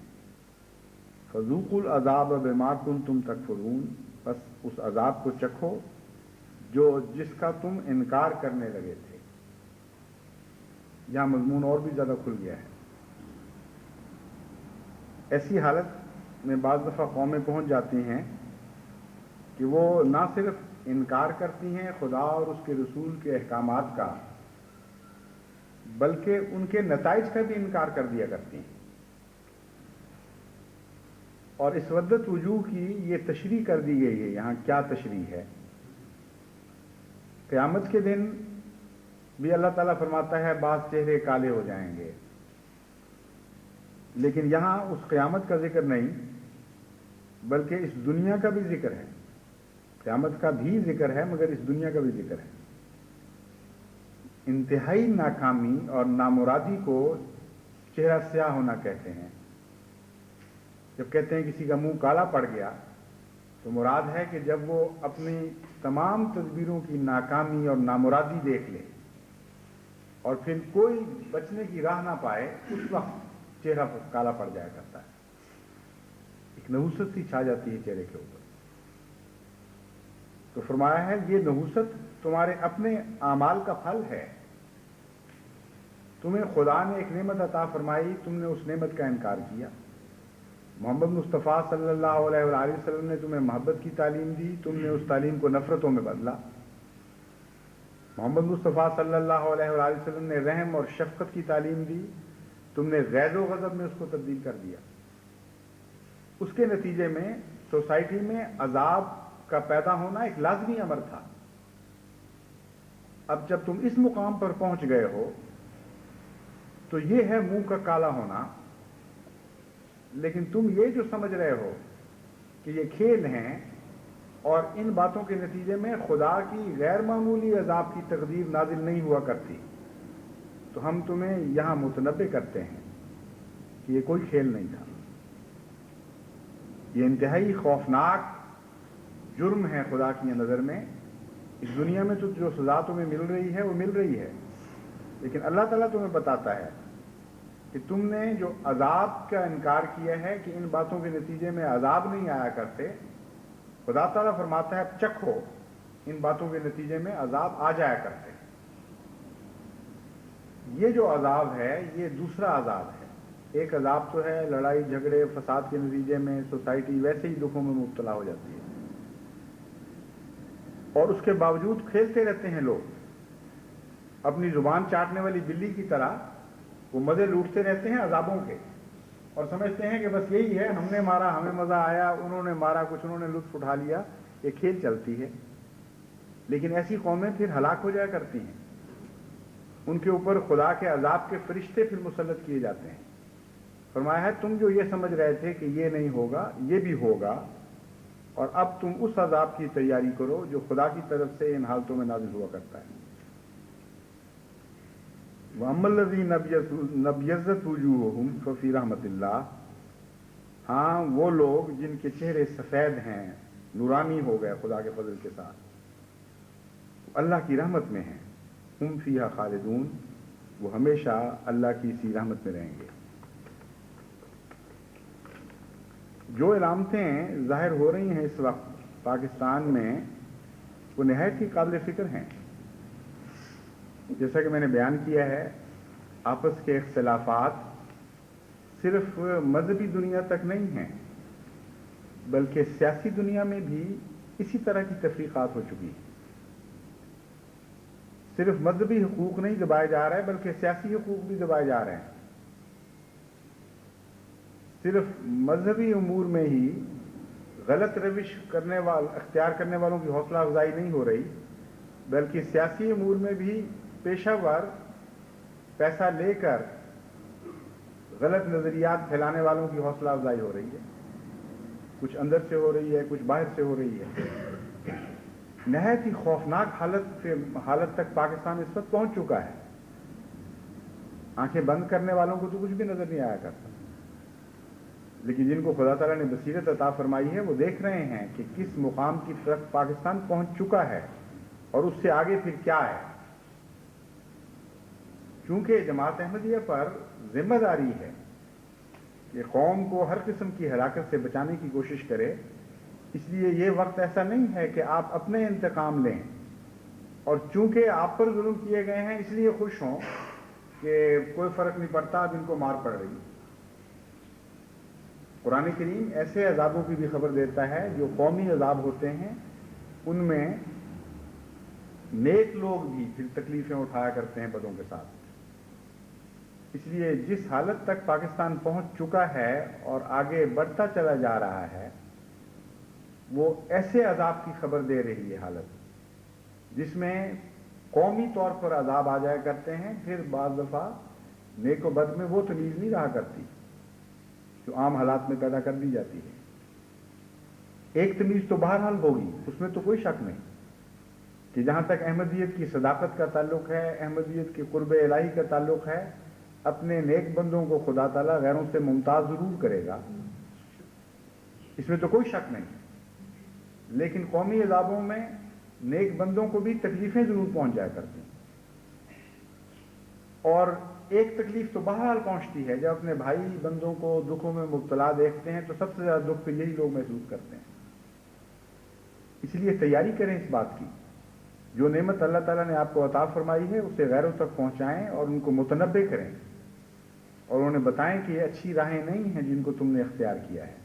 فذوقوا العذاب بما کنتم تکفرون، بس اس عذاب کو چکھو جس کا تم انکار کرنے لگے تھے۔ یہاں مضمون اور بھی زیادہ کھل گیا ہے۔ ایسی حالت میں بعض دفعہ قومیں پہنچ جاتی ہیں کہ وہ نہ صرف انکار کرتی ہیں خدا اور اس کے رسول کے احکامات کا، بلکہ ان کے نتائج کا بھی انکار کر دیا کرتی ہیں، اور اس ودت وجوہ کی یہ تشریح کر دی گئی ہے۔ یہاں کیا تشریح ہے؟ قیامت کے دن بھی اللہ تعالیٰ فرماتا ہے بعض چہرے کالے ہو جائیں گے، لیکن یہاں اس قیامت کا ذکر نہیں بلکہ اس دنیا کا بھی ذکر ہے۔ قیامت کا بھی ذکر ہے مگر اس دنیا کا بھی ذکر ہے۔ انتہائی ناکامی اور نامرادی کو چہرہ سیاہ ہونا کہتے ہیں۔ جب کہتے ہیں کسی کا منہ کالا پڑ گیا تو مراد ہے کہ جب وہ اپنی تمام تدبیروں کی ناکامی اور نامرادی دیکھ لے اور پھر کوئی بچنے کی راہ نہ پائے، اس وقت چہرہ کالا پڑ جایا کرتا ہے، ایک نحوست سی چھا جاتی ہے چہرے کے اوپر۔ تو فرمایا ہے یہ نحوست تمہارے اپنے اعمال کا پھل ہے، تمہیں خدا نے ایک نعمت عطا فرمائی، تم نے اس نعمت کا انکار کیا۔ محمد مصطفیٰ صلی اللہ علیہ وآلہ وسلم نے تمہیں محبت کی تعلیم دی، تم نے اس تعلیم کو نفرتوں میں بدلا۔ محمد مصطفیٰ صلی اللہ علیہ وآلہ وسلم نے رحم اور شفقت کی تعلیم دی، تم نے غیظ و غضب میں اس کو تبدیل کر دیا۔ اس کے نتیجے میں سوسائٹی میں عذاب کا پیدا ہونا ایک لازمی امر تھا۔ اب جب تم اس مقام پر پہنچ گئے ہو تو یہ ہے منہ کا کالا ہونا، لیکن تم یہ جو سمجھ رہے ہو کہ یہ کھیل ہیں اور ان باتوں کے نتیجے میں خدا کی غیر معمولی عذاب کی تقدیر نازل نہیں ہوا کرتی، تو ہم تمہیں یہاں متنبہ کرتے ہیں کہ کہ یہ کوئی کھیل نہیں تھا، یہ انتہائی خوفناک جرم ہے خدا کی نظر میں۔ اس دنیا میں تو جو سزا تمہیں مل رہی ہے وہ مل رہی ہے، لیکن اللہ تعالیٰ تمہیں بتاتا ہے کہ تم نے جو عذاب کا انکار کیا ہے کہ ان باتوں کے نتیجے میں عذاب نہیں آیا کرتے، خدا تعالیٰ فرماتا ہے چکھو، ان باتوں کے نتیجے میں عذاب آ جایا کرتے۔ یہ جو عذاب ہے یہ دوسرا عذاب ہے۔ ایک عذاب تو ہے لڑائی جھگڑے فساد کے نتیجے میں سوسائٹی ویسے ہی دکھوں میں مبتلا ہو جاتی ہے، اور اس کے باوجود کھیلتے رہتے ہیں لوگ اپنی زبان چاٹنے والی بلی کی طرح، وہ مزے لوٹتے رہتے ہیں عذابوں کے، اور سمجھتے ہیں کہ بس یہی ہے، ہم نے مارا ہمیں مزہ آیا، انہوں نے مارا کچھ انہوں نے لطف اٹھا لیا، یہ کھیل چلتی ہے۔ لیکن ایسی قومیں پھر ہلاک ہو جایا کرتی ہیں، ان کے اوپر خدا کے عذاب کے فرشتے پھر مسلط کیے جاتے ہیں۔ فرمایا ہے تم جو یہ سمجھ رہے تھے کہ یہ نہیں ہوگا، یہ بھی ہوگا، اور اب تم اس عذاب کی تیاری کرو جو خدا کی طرف سے ان حالتوں میں نازل ہوا کرتا ہے۔ وَأَمَّا الَّذِينَ ابْيَضَّتْ وُجُوهُهُمْ فَفِي رَحْمَةِ اللَّهِ، ہاں وہ لوگ جن کے چہرے سفید ہیں، نورانی ہو گئے خدا کے فضل کے ساتھ، اللہ کی رحمت میں ہیں، ہم فیہا خالدون، وہ ہمیشہ اللہ کی اسی رحمت میں رہیں گے۔ جو علامتیں ظاہر ہو رہی ہیں اس وقت پاکستان میں وہ نہایت ہی قابل فکر ہیں۔ جیسا کہ میں نے بیان کیا ہے، آپس کے اختلافات صرف مذہبی دنیا تک نہیں ہیں، بلکہ سیاسی دنیا میں بھی اسی طرح کی تفریقات ہو چکی ہیں۔ صرف مذہبی حقوق نہیں دبائے جا رہے بلکہ سیاسی حقوق بھی دبائے جا رہے ہیں۔ صرف مذہبی امور میں ہی غلط روش اختیار کرنے والوں کی حوصلہ افزائی نہیں ہو رہی، بلکہ سیاسی امور میں بھی پیشہ ور پیسہ لے کر غلط نظریات پھیلانے والوں کی حوصلہ افزائی ہو رہی ہے۔ کچھ اندر سے ہو رہی ہے، کچھ باہر سے ہو رہی ہے۔ نہایت ہی خوفناک حالت تک پاکستان اس وقت پہنچ چکا ہے۔ آنکھیں بند کرنے والوں کو تو کچھ بھی نظر نہیں آیا کرتا، لیکن جن کو خدا تعالیٰ نے بصیرت عطا فرمائی ہے وہ دیکھ رہے ہیں کہ کس مقام کی طرف پاکستان پہنچ چکا ہے اور اس سے آگے پھر کیا ہے۔ چونکہ جماعت احمدیہ پر ذمہ داری ہے کہ قوم کو ہر قسم کی ہلاکت سے بچانے کی کوشش کرے، اس لیے یہ وقت ایسا نہیں ہے کہ آپ اپنے انتقام لیں، اور چونکہ آپ پر ظلم کیے گئے ہیں اس لیے خوش ہوں کہ کوئی فرق نہیں پڑتا، اب ان کو مار پڑ رہی۔ قرآن کریم ایسے عذابوں کی بھی خبر دیتا ہے جو قومی عذاب ہوتے ہیں، ان میں نیک لوگ بھی پھر تکلیفیں اٹھایا کرتے ہیں بدوں کے ساتھ۔ اس لیے جس حالت تک پاکستان پہنچ چکا ہے اور آگے بڑھتا چلا جا رہا ہے، وہ ایسے عذاب کی خبر دے رہی ہے حالت، جس میں قومی طور پر عذاب آ جایا کرتے ہیں، پھر بعض دفعہ نیک و بد میں وہ تمیز نہیں رہا کرتی جو عام حالات میں پیدا کر دی جاتی ہے۔ ایک تمیز تو بہرحال ہوگی، اس میں تو کوئی شک نہیں کہ جہاں تک احمدیت کی صداقت کا تعلق ہے، احمدیت کے قرب الہی کا تعلق ہے، اپنے نیک بندوں کو خدا تعالیٰ غیروں سے ممتاز ضرور کرے گا، اس میں تو کوئی شک نہیں۔ لیکن قومی عذابوں میں نیک بندوں کو بھی تکلیفیں ضرور پہنچ جایا کرتی ہیں، اور ایک تکلیف تو بہرحال پہنچتی ہے، جب اپنے بھائی بندوں کو دکھوں میں مبتلا دیکھتے ہیں تو سب سے زیادہ دکھ تو یہی لوگ محسوس کرتے ہیں۔ اس لیے تیاری کریں اس بات کی، جو نعمت اللہ تعالیٰ نے آپ کو عطا فرمائی ہے اسے غیروں تک پہنچائیں اور ان کو متنبع کریں، اور انہیں بتائیں کہ یہ اچھی راہیں نہیں ہیں جن کو تم نے اختیار کیا ہے،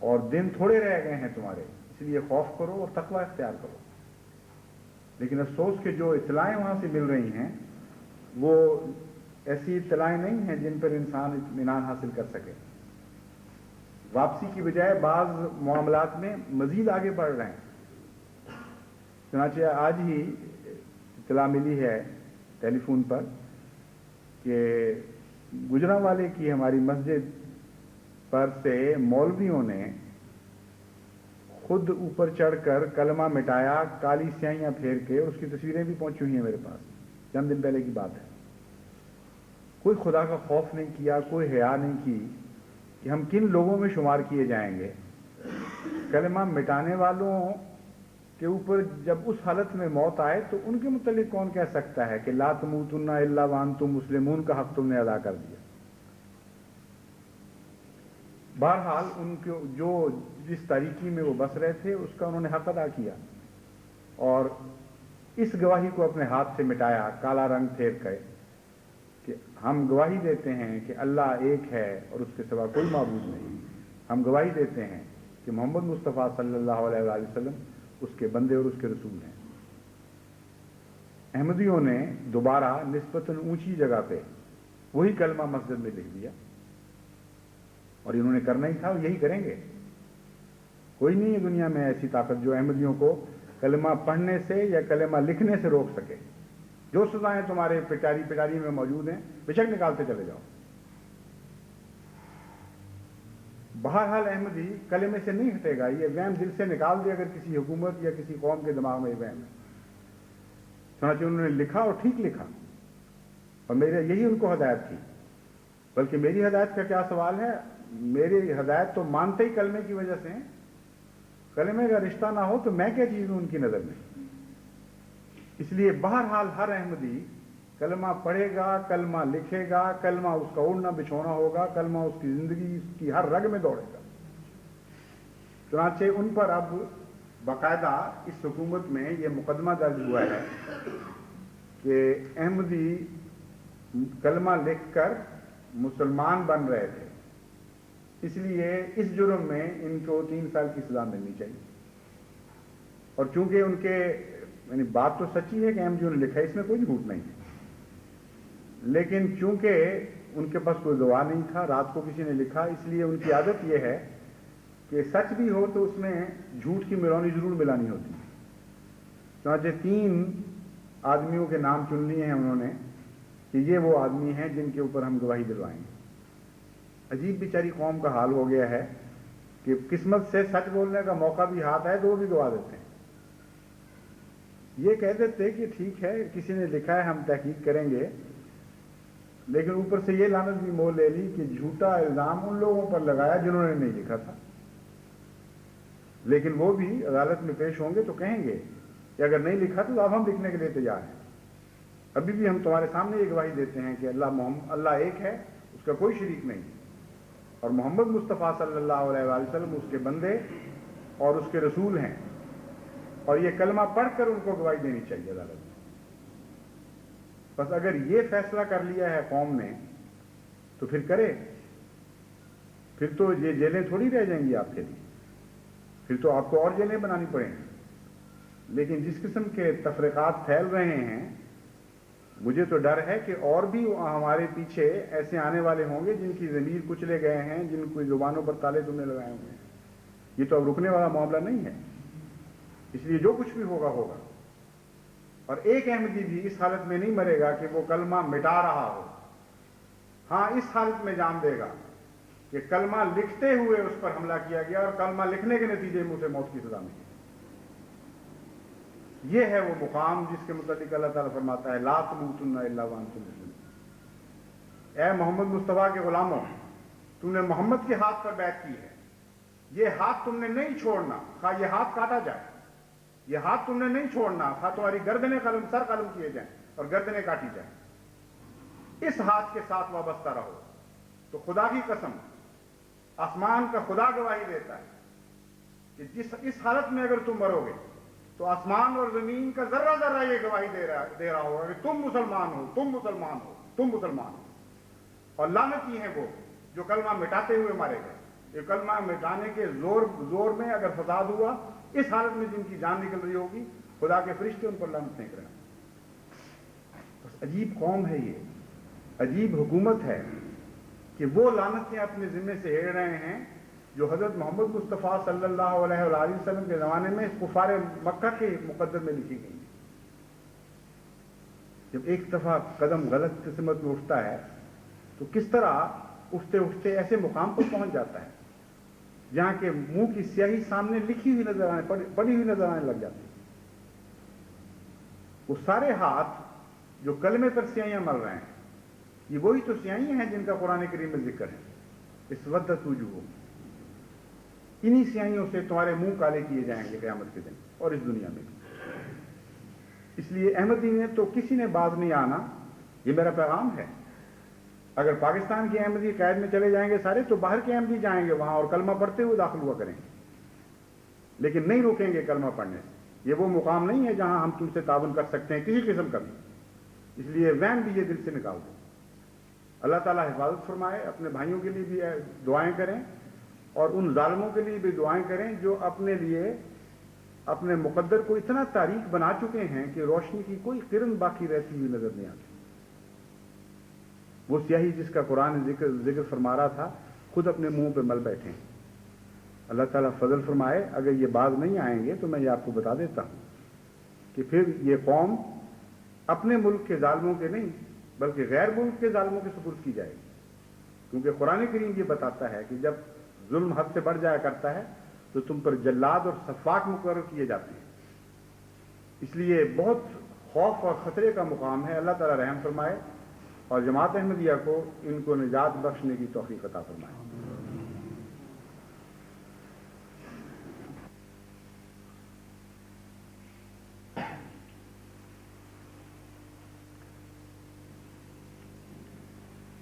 اور دن تھوڑے رہ گئے ہیں تمہارے، اس لیے خوف کرو اور تقوی اختیار کرو۔ لیکن افسوس کہ جو اطلاعیں وہاں سے مل رہی ہیں وہ ایسی اطلاعیں نہیں ہیں جن پر انسان اطمینان حاصل کر سکے۔ واپسی کی بجائے بعض معاملات میں مزید آگے بڑھ رہے ہیں۔ چنانچہ آج ہی اطلاع ملی ہے ٹیلی فون پر کہ گجرانوالے کی ہماری مسجد پر سے مولویوں نے خود اوپر چڑھ کر کلمہ مٹایا، کالی سیاہیاں پھیر کے، اس کی تصویریں بھی پہنچی ہوئی ہیں میرے پاس، چند دن پہلے کی بات ہے۔ کوئی خدا کا خوف نہیں کیا، کوئی حیا نہیں کی کہ ہم کن لوگوں میں شمار کیے جائیں گے۔ کلمہ مٹانے والوں کے اوپر جب اس حالت میں موت آئے تو ان کے متعلق کون کہہ سکتا ہے کہ لا تموتن الا وانتم مسلمون کا حق تم نے ادا کر دیا؟ بہرحال ان کو جو جس تاریکی میں وہ بس رہے تھے اس کا انہوں نے حق ادا کیا، اور اس گواہی کو اپنے ہاتھ سے مٹایا کالا رنگ پھیر کر کہ ہم گواہی دیتے ہیں کہ اللہ ایک ہے اور اس کے سوا کوئی معبود نہیں۔ ہم گواہی دیتے ہیں کہ محمد مصطفیٰ صلی اللہ علیہ وآلہ وسلم اس کے بندے اور اس کے رسول ہیں۔ احمدیوں نے دوبارہ نسبتاً اونچی جگہ پہ وہی کلمہ مسجد میں لکھ دیا، اور انہوں نے کرنا ہی تھا اور یہی کریں گے۔ کوئی نہیں ہے دنیا میں ایسی طاقت جو احمدیوں کو کلمہ پڑھنے سے یا کلمہ لکھنے سے روک سکے۔ جو سزائیں تمہارے پٹاری میں موجود ہیں بے شک نکالتے چلے جاؤ۔ بہرحال احمدی کلمے سے نہیں ہٹے گا، یہ وہم دل سے نکال دے اگر کسی حکومت یا کسی قوم کے دماغ میں یہ وہم ہے۔ چنانچہ انہوں نے لکھا اور ٹھیک لکھا، اور میرے یہی ان کو ہدایت تھی۔ بلکہ میری ہدایت کا کیا سوال ہے؟ میری ہدایت تو مانتے ہی کلمے کی وجہ سے ہیں۔ کلمے کا رشتہ نہ ہو تو میں کیا چیز ہوں ان کی نظر میں؟ اس لیے بہرحال ہر احمدی کلمہ پڑھے گا، کلمہ لکھے گا، کلمہ اس کا اڑنا بچھونا ہوگا، کلمہ اس کی زندگی اس کی ہر رگ میں دوڑے گا۔ چنانچہ ان پر اب باقاعدہ اس حکومت میں یہ مقدمہ درج ہوا ہے کہ احمدی کلمہ لکھ کر مسلمان بن رہے تھے، اس لیے اس جرم میں ان کو 3 سال کی سزا ملنی چاہیے۔ اور چونکہ ان کے یعنی بات تو سچی ہے کہ احمدیوں نے لکھا ہے، اس میں کوئی جھوٹ نہیں ہے، لیکن چونکہ ان کے پاس کوئی گواہ نہیں تھا، رات کو کسی نے لکھا، اس لیے ان کی عادت یہ ہے کہ سچ بھی ہو تو اس میں جھوٹ کی ملونی ضرور ملانی ہوتی ہے۔ چنانچہ 3 آدمیوں کے نام چن لیے ہیں انہوں نے کہ یہ وہ آدمی ہیں جن کے اوپر ہم گواہی دلوائیں گے۔ عجیب بیچاری قوم کا حال ہو گیا ہے کہ قسمت سے سچ بولنے کا موقع بھی ہاتھ آئے تو وہ بھی گوا دیتے ہیں۔ یہ کہہ دیتے کہ ٹھیک ہے کسی نے لکھا ہے ہم تحقیق کریں گے، لیکن اوپر سے یہ لعنت بھی مول لے لی کہ جھوٹا الزام ان لوگوں پر لگایا جنہوں نے نہیں لکھا تھا۔ لیکن وہ بھی عدالت میں پیش ہوں گے تو کہیں گے کہ اگر نہیں لکھا تو اب ہم لکھنے کے لیے تیار ہیں۔ ابھی بھی ہم تمہارے سامنے یہ گواہی دیتے ہیں کہ اللہ ایک ہے، اس کا کوئی شریک نہیں، اور محمد مصطفیٰ صلی اللہ علیہ وآلہ وسلم اس کے بندے اور اس کے رسول ہیں، اور یہ کلمہ پڑھ کر ان کو گواہی دینی چاہیے عدالت میں۔ بس اگر یہ فیصلہ کر لیا ہے قوم نے تو پھر کرے، پھر تو یہ جیلیں تھوڑی رہ جائیں گی آپ کے لیے، پھر تو آپ کو اور جیلیں بنانی پڑیں گی۔ لیکن جس قسم کے تفریقات پھیل رہے ہیں، مجھے تو ڈر ہے کہ اور بھی ہمارے پیچھے ایسے آنے والے ہوں گے جن کی ضمیر کچلے گئے ہیں، جن کی زبانوں پر تالے تم نے لگائے ہوئے ہیں۔ یہ تو اب رکنے والا معاملہ نہیں ہے، اس لیے جو کچھ بھی ہوگا ہوگا۔ اور ایک احمدی بھی اس حالت میں نہیں مرے گا کہ وہ کلمہ مٹا رہا ہو، ہاں اس حالت میں جان دے گا کہ کلمہ لکھتے ہوئے اس پر حملہ کیا گیا اور کلمہ لکھنے کے نتیجے میں اسے موت کی سزا ملی۔ یہ ہے وہ مقام جس کے متعلق اللہ تعالیٰ فرماتا ہے لا تموتن الا وانتم مسلمون۔ اے محمد مصطفیٰ کے غلاموں، تم نے محمد کے ہاتھ پر بیعت کی ہے، یہ ہاتھ تم نے نہیں چھوڑنا، خواہ یہ ہاتھ کاٹا جائے، یہ ہاتھ تم نے نہیں چھوڑنا، خواہ تمہاری گردنیں قلم سر قلم کیے جائیں اور گردنیں کاٹی جائیں، اس ہاتھ کے ساتھ وابستہ رہو۔ تو خدا کی قسم، آسمان کا خدا گواہی دیتا ہے کہ اس حالت میں اگر تم مرو گے تو آسمان اور زمین کا ذرہ ذرہ یہ گواہی دے رہا ہوگا کہ تم مسلمان ہو، تم مسلمان ہو، تم مسلمان ہو۔ اور لعنتی ہیں وہ جو کلمہ مٹاتے ہوئے مارے گئے۔ یہ کلمہ مٹانے کے زور میں اگر فساد ہوا، اس حالت میں جن کی جان نکل رہی ہوگی، خدا کے فرشتے ان پر لعنت پھینک رہے ہیں۔ بس عجیب قوم ہے یہ، عجیب حکومت ہے کہ وہ لعنتیں اپنے ذمے سے ہیر رہے ہیں جو حضرت محمد مصطفیٰ صلی اللہ علیہ وآلہ وسلم کے زمانے میں کفار مکہ کے مقدر میں لکھی گئی۔ جب ایک دفعہ قدم غلط قسمت میں اٹھتا ہے تو کس طرح اٹھتے اٹھتے ایسے مقام پر پہنچ جاتا ہے جہاں کے منہ کی سیاہی سامنے لکھی ہوئی نظر آنے، پڑی ہوئی نظر آنے لگ جاتی ہے۔ وہ سارے ہاتھ جو کلمے پر سیاہیاں مل رہے ہیں، یہ وہی تو سیاہیاں ہیں جن کا قرآن کریم میں ذکر ہے. اس ودت وجوہ، انہی سیاہیوں سے تمہارے منہ کالے کیے جائیں گے قیامت کے دن اور اس دنیا میں بھی. اس لیے احمدی نے تو کسی نے باز نہیں آنا، یہ میرا پیغام ہے. اگر پاکستان کے احمدی قید میں چلے جائیں گے سارے تو باہر کے احمدی جائیں گے وہاں اور کلمہ پڑھتے ہوئے داخل ہوا کریں گے، لیکن نہیں روکیں گے کلمہ پڑھنے سے. یہ وہ مقام نہیں ہے جہاں ہم تم سے تعاون کر سکتے ہیں کسی قسم کا بھی. اس لیے وہم بھی یہ دل سے نکال دو. اللہ تعالیٰ حفاظت فرمائے. اپنے بھائیوں کے لیے بھی دعائیں کریں اور ان ظالموں کے لیے بھی دعائیں کریں جو اپنے لیے اپنے مقدر کو اتنا تاریک بنا چکے ہیں کہ روشنی کی کوئی کرن باقی رہتی ہوئی نظر نہیں آتی. وہ سیاہی جس کا قرآن ذکر فرما رہا تھا خود اپنے منہ پہ مل بیٹھے ہیں. اللہ تعالیٰ فضل فرمائے. اگر یہ باز نہیں آئیں گے تو میں یہ آپ کو بتا دیتا ہوں کہ پھر یہ قوم اپنے ملک کے ظالموں کے نہیں بلکہ غیر ملک کے ظالموں کے سپرد کی جائے گی. کیونکہ قرآن کریم یہ بتاتا ہے کہ جب ظلم حد سے بڑھ جایا کرتا ہے تو تم پر جلاد اور سفاک مقرر کیے جاتے ہیں. اس لیے بہت خوف اور خطرے کا مقام ہے. اللہ تعالیٰ رحم فرمائے اور جماعت احمدیہ کو ان کو نجات بخشنے کی توفیق عطا فرمائے.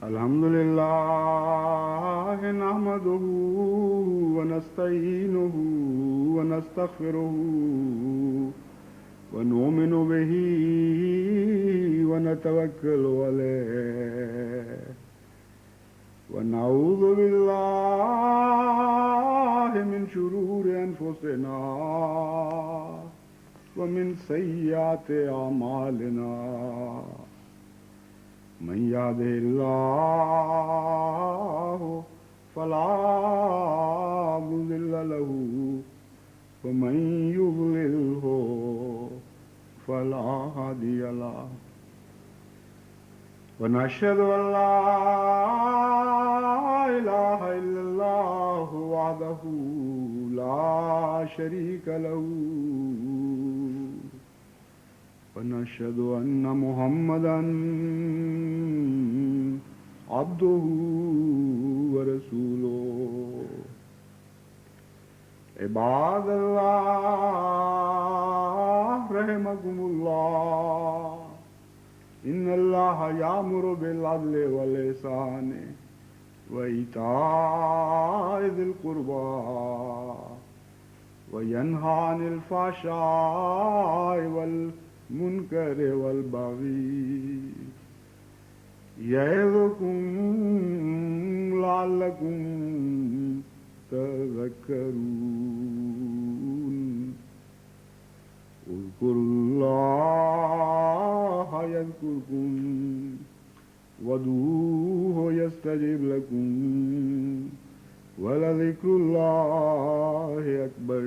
الحمد للہ نحمده ونستعینه ونستغفره ونؤمن به ونتوکل علیہ ونعوذ باللہ من شرور انفسنا ومن سیئات اعمالنا من يهده الله فلا مضل له ومن يضلله فلا هادي له ونشهد أن لا إله إلا الله وحده لا شريك له ونشهد أن محمدا عبده ورسوله. عباد الله رحمكم الله إن الله يأمر بالعدل والإحسان وإيتاء ذي القربى وينهى عن الفحشاء والمنكر والبغي يعظكم لعلكم تذكرون. اذكروا الله يذكركم وادعوه يستجب لكم ولذكر الله أكبر.